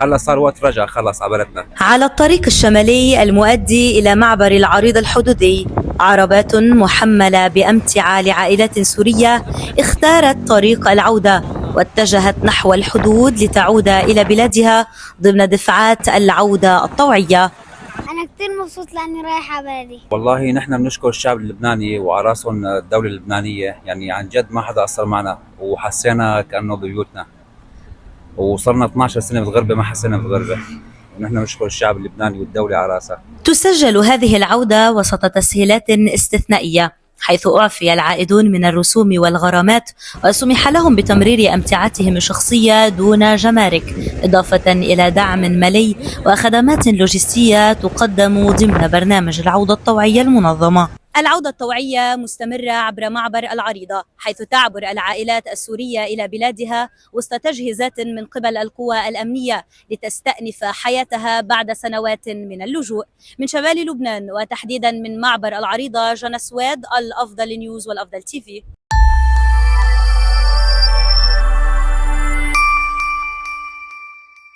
هلا صار وقت رجع خلص على بلدنا. على الطريق الشمالي المؤدي إلى معبر العريض الحدودي، عربات محملة بأمتعة لعائلات سورية اختارت طريق العودة واتجهت نحو الحدود لتعود إلى بلادها ضمن دفعات العودة الطوعية. أنا كتير مبسوط لأني رايحة بلدي. والله نحن بنشكر الشعب اللبناني وعلى راسهم الدولة اللبنانية، يعني عن جد ما حدا قصر معنا وحسينا كأنه ببيوتنا، وصلنا 12 سنة بالغربة ما حسينا بالغربة، ونحن نشكر الشعب اللبناني والدولة على راسها. تسجل هذه العودة وسط تسهيلات استثنائية، حيث أعفي العائدون من الرسوم والغرامات وسمح لهم بتمرير أمتعتهم الشخصية دون جمارك، إضافة إلى دعم مالي وخدمات لوجستية تقدم ضمن برنامج العودة الطوعية المنظمة. العودة الطوعية مستمرة عبر معبر العريضة، حيث تعبر العائلات السورية إلى بلادها وسط تجهيزات من قبل القوى الأمنية لتستأنف حياتها بعد سنوات من اللجوء. من شمال لبنان وتحديدا من معبر العريضة، جنى سويد، الأفضل نيوز والأفضل تي في.